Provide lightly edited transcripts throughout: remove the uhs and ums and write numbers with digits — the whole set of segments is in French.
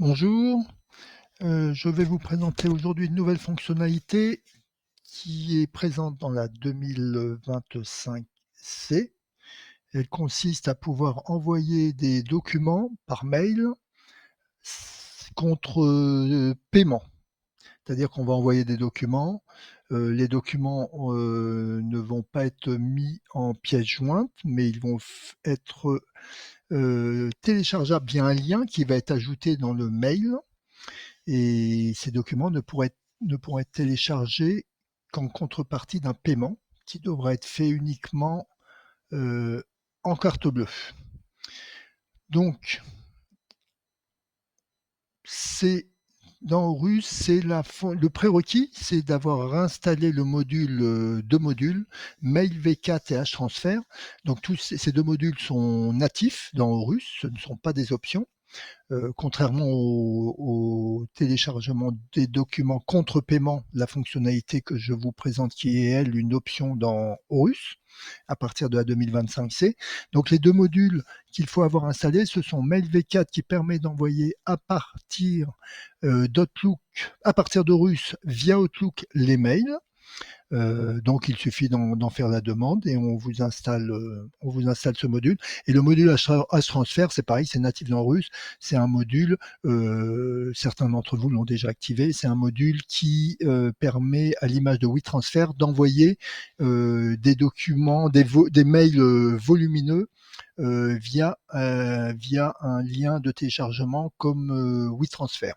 Bonjour, je vais vous présenter aujourd'hui une nouvelle fonctionnalité qui est présente dans la 2025C. Elle consiste à pouvoir envoyer des documents par mail contre paiement. C'est-à-dire qu'on va envoyer des documents, les documents ne vont pas être mis en pièce jointe, mais ils vont être téléchargeables via un lien qui va être ajouté dans le mail. Et ces documents ne pourront être téléchargés qu'en contrepartie d'un paiement qui devra être fait uniquement en carte bleue. Donc, c'est dans Horus, le prérequis, c'est d'avoir installé le module, 2 modules, Mail V4 et H-Transfer. Donc tous ces 2 modules sont natifs dans Horus, ce ne sont pas des options. Contrairement au téléchargement des documents contre paiement, la fonctionnalité que je vous présente qui est, elle, une option dans Horus à partir de la 2025C. Donc les 2 modules qu'il faut avoir installés, ce sont Mail V4 qui permet d'envoyer à partir d'Outlook, à partir d'Horus via Outlook les mails. Donc il suffit d'en faire la demande et on vous installe ce module. Et le module H-Transfer, c'est pareil, c'est natif dans Horus. C'est un module, certains d'entre vous l'ont déjà activé, c'est un module qui permet, à l'image de WeTransfer, d'envoyer des documents, des mails volumineux via un lien de téléchargement comme WeTransfer.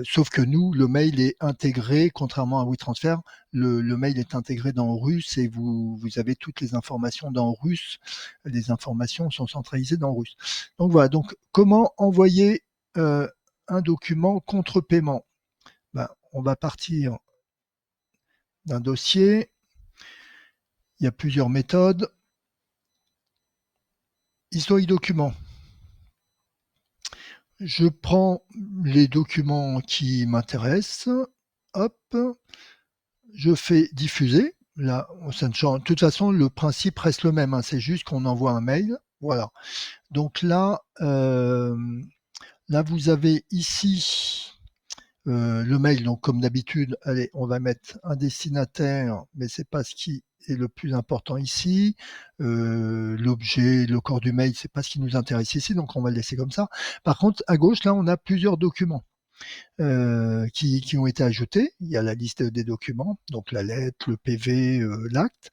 Sauf que nous, le mail est intégré, contrairement à WeTransfer, le mail est intégré dans Horus et vous avez toutes les informations dans Horus. Les informations sont centralisées dans Horus. Donc voilà, donc comment envoyer un document contre paiement? On va partir d'un dossier. Il y a plusieurs méthodes. Historique document. Je prends les documents qui m'intéressent. Hop. Je fais diffuser. Là, ça ne change. De toute façon, le principe reste le même. C'est juste qu'on envoie un mail. Voilà. Donc là, vous avez ici le mail. Donc comme d'habitude, allez, on va mettre un destinataire, mais c'est pas ce qui est le plus important ici. L'objet, le corps du mail, c'est pas ce qui nous intéresse ici. Donc on va le laisser comme ça. Par contre, à gauche, là, on a plusieurs documents. Qui ont été ajoutés. Il y a la liste des documents, donc la lettre, le PV, l'acte.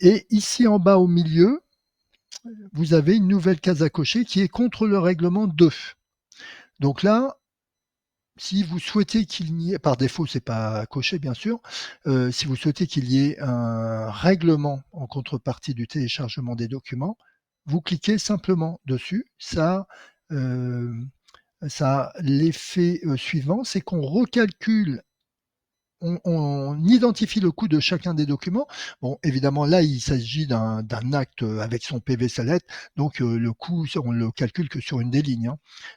Et ici en bas au milieu, vous avez une nouvelle case à cocher qui est contre le règlement 2. Donc là, si vous souhaitez qu'il n'y ait, par défaut, c'est pas coché bien sûr, si vous souhaitez qu'il y ait un règlement en contrepartie du téléchargement des documents, vous cliquez simplement dessus. Ça a l'effet suivant, c'est qu'on recalcule, on identifie le coût de chacun des documents. Bon, évidemment, là, il s'agit d'un acte avec son PV, sa lettre, donc le coût, on le calcule que sur une des lignes.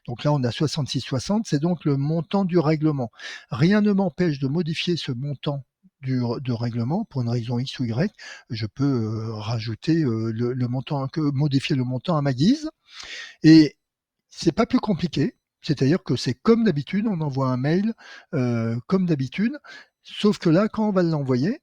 Donc là, on a 66,60, c'est donc le montant du règlement. Rien ne m'empêche de modifier ce montant de règlement pour une raison X ou Y. Je peux rajouter le montant, modifier le montant à ma guise. Et c'est pas plus compliqué. C'est-à-dire que c'est comme d'habitude, on envoie un mail comme d'habitude, sauf que là, quand on va l'envoyer,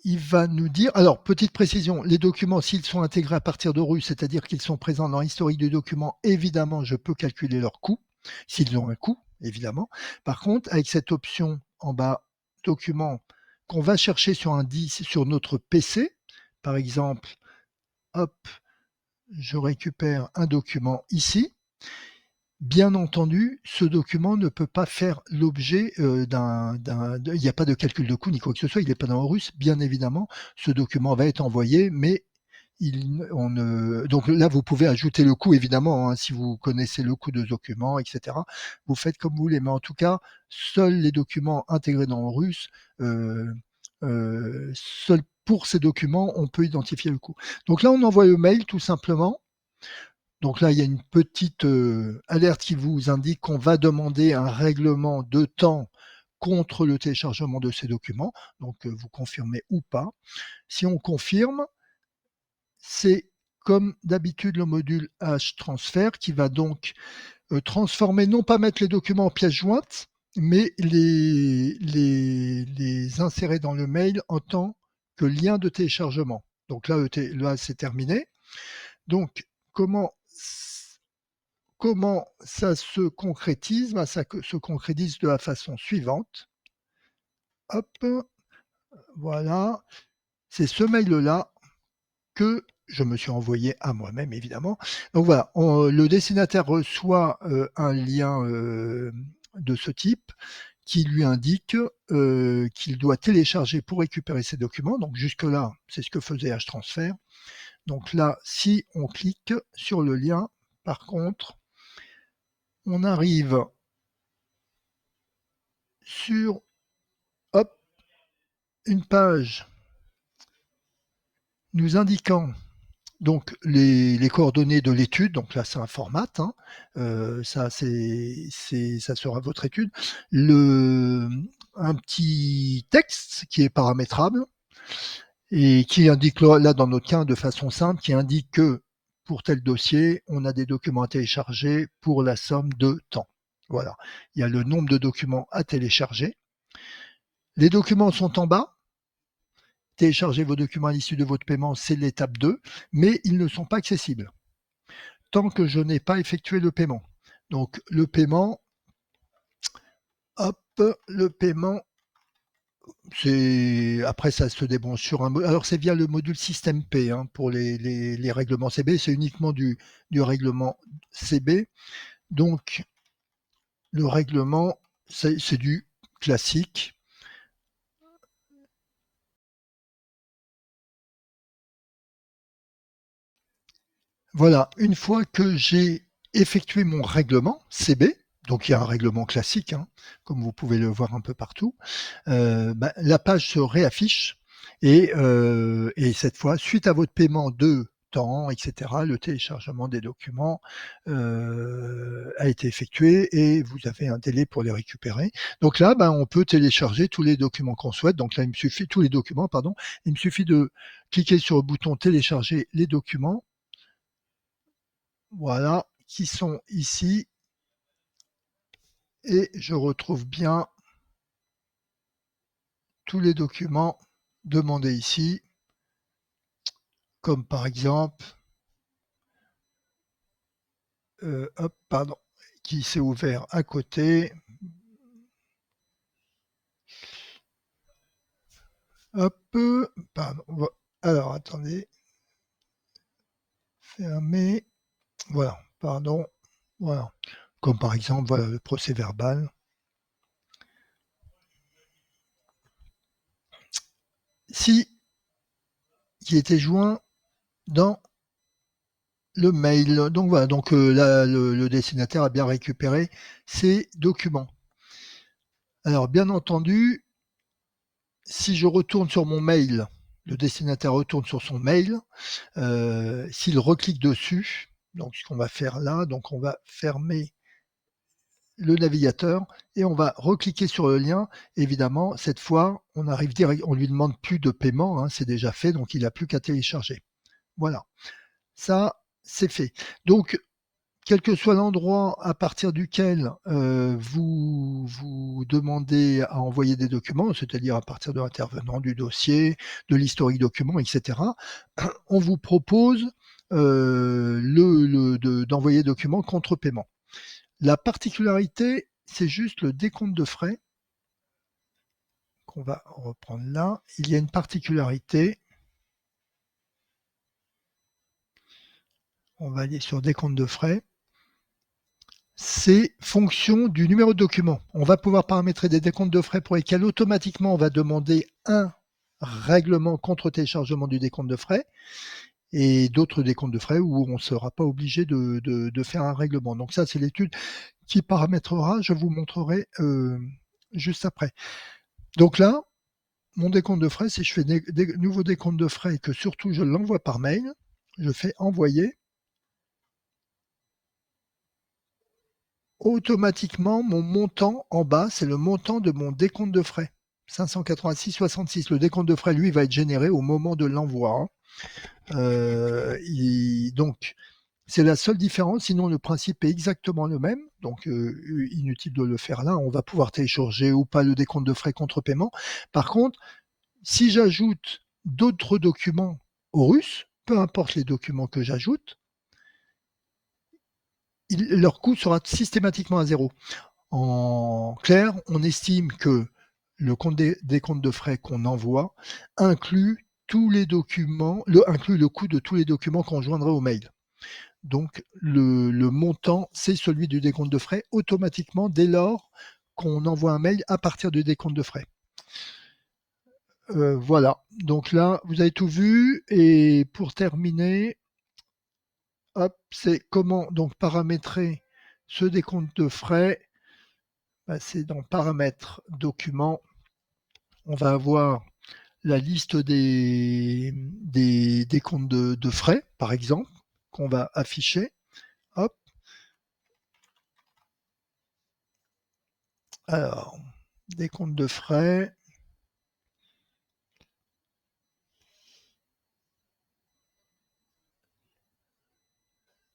il va nous dire. Alors, petite précision, les documents, s'ils sont intégrés à partir d'Horus, c'est-à-dire qu'ils sont présents dans l'historique du document, évidemment, je peux calculer leur coût, s'ils ont un coût, évidemment. Par contre, avec cette option en bas, document, qu'on va chercher sur un disque, sur notre PC, par exemple, hop, je récupère un document ici. Bien entendu, ce document ne peut pas faire l'objet il n'y a pas de calcul de coût ni quoi que ce soit, il n'est pas dans Horus, bien évidemment. Ce document va être envoyé, mais donc là, vous pouvez ajouter le coût, évidemment, si vous connaissez le coût de document, etc. Vous faites comme vous voulez, mais en tout cas, seuls les documents intégrés dans Horus, seuls pour ces documents, on peut identifier le coût. Donc là, on envoie le mail tout simplement. Donc là, il y a une petite alerte qui vous indique qu'on va demander un règlement de temps contre le téléchargement de ces documents. Donc vous confirmez ou pas. Si on confirme, c'est comme d'habitude, le module H-transfert qui va donc transformer, non pas mettre les documents en pièces jointes, mais les insérer dans le mail en tant que lien de téléchargement. Donc là c'est terminé. Donc, comment ça se concrétise? Ben, ça se concrétise de la façon suivante. Hop, voilà. C'est ce mail-là que je me suis envoyé à moi-même, évidemment. Donc voilà, le destinataire reçoit un lien de ce type qui lui indique qu'il doit télécharger pour récupérer ses documents. Donc jusque-là, c'est ce que faisait H-Transfert. Donc là, si on clique sur le lien, par contre, on arrive sur hop, une page nous indiquant donc les coordonnées de l'étude, donc là c'est un format, hein, ça ça sera votre étude. Un petit texte qui est paramétrable et qui indique là dans notre cas de façon simple, qui indique que pour tel dossier, on a des documents à télécharger pour la somme de temps. Voilà. Il y a le nombre de documents à télécharger. Les documents sont en bas. Télécharger vos documents à l'issue de votre paiement, c'est l'étape 2, mais ils ne sont pas accessibles tant que je n'ai pas effectué le paiement. Donc le paiement, hop, le paiement, c'est après ça se débranche sur un alors c'est via le module système P hein, pour les règlements CB, c'est uniquement du règlement CB. Donc le règlement, c'est du classique. Voilà, une fois que j'ai effectué mon règlement CB, donc il y a un règlement classique, hein, comme vous pouvez le voir un peu partout, la page se réaffiche et cette fois, suite à votre paiement de temps, etc., le téléchargement des documents a été effectué et vous avez un délai pour les récupérer. Donc là, on peut télécharger tous les documents qu'on souhaite. Donc là, il me suffit tous les documents, pardon. Il me suffit de cliquer sur le bouton télécharger les documents. Voilà, qui sont ici. Et je retrouve bien tous les documents demandés ici, comme par exemple, hop, pardon, qui s'est ouvert à côté. Hop, pardon. Alors, attendez. Fermer. Voilà, pardon. Voilà. Comme par exemple, voilà, le procès verbal. Si, qui était joint dans le mail. Donc voilà, donc là, le destinataire a bien récupéré ses documents. Alors, bien entendu, si je retourne sur mon mail, le destinataire retourne sur son mail, s'il reclique dessus, donc ce qu'on va faire là, donc on va fermer le navigateur et on va recliquer sur le lien. Évidemment, cette fois, on arrive direct, on lui demande plus de paiement, hein, c'est déjà fait, donc il n'a plus qu'à télécharger. Voilà, ça c'est fait. Donc quel que soit l'endroit à partir duquel vous demandez à envoyer des documents, c'est-à-dire à partir de l'intervenant, du dossier, de l'historique document, etc., on vous propose d'envoyer documents contre paiement. La particularité, c'est juste le décompte de frais qu'on va reprendre là. Il y a une particularité. On va aller sur décompte de frais. C'est fonction du numéro de document. On va pouvoir paramétrer des décomptes de frais pour lesquels automatiquement on va demander un règlement contre téléchargement du décompte de frais et d'autres décomptes de frais où on ne sera pas obligé de faire un règlement. Donc ça, c'est l'étude qui paramétrera. Je vous montrerai juste après. Donc là, mon décompte de frais, si je fais des nouveaux décomptes de frais et que surtout je l'envoie par mail, je fais envoyer. Automatiquement, mon montant en bas, c'est le montant de mon décompte de frais. 586,66. Le décompte de frais, lui, va être généré au moment de l'envoi. Donc, c'est la seule différence, sinon le principe est exactement le même, donc inutile de le faire là. On va pouvoir télécharger ou pas le décompte de frais contre paiement. Par contre, si j'ajoute d'autres documents au russe, peu importe les documents que j'ajoute, leur coût sera systématiquement à zéro. En clair, on estime que le compte décompte de frais qu'on envoie inclut tous les documents, inclut le coût de tous les documents qu'on joindra au mail. Donc le montant, c'est celui du décompte de frais automatiquement dès lors qu'on envoie un mail à partir du décompte de frais. Voilà, donc là, vous avez tout vu. Et pour terminer, hop, c'est comment donc paramétrer ce décompte de frais. C'est dans paramètres documents. On va avoir la liste des comptes de frais, par exemple, qu'on va afficher. Hop. Alors, des comptes de frais.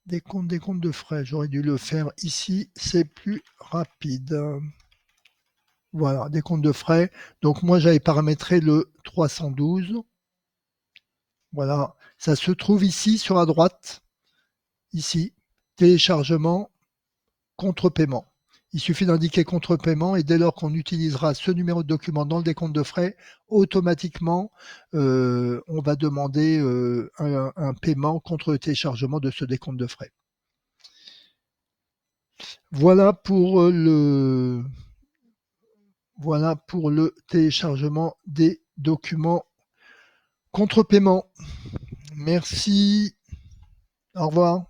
Des comptes de frais. J'aurais dû le faire ici, c'est plus rapide. Voilà, des comptes de frais. Donc moi, j'avais paramétré le 312. Voilà, ça se trouve ici sur la droite, ici, téléchargement, contre-paiement. Il suffit d'indiquer contre-paiement et dès lors qu'on utilisera ce numéro de document dans le décompte de frais, automatiquement, on va demander un paiement contre le téléchargement de ce décompte de frais. Voilà pour le téléchargement des documents contre-paiement. Merci. Au revoir.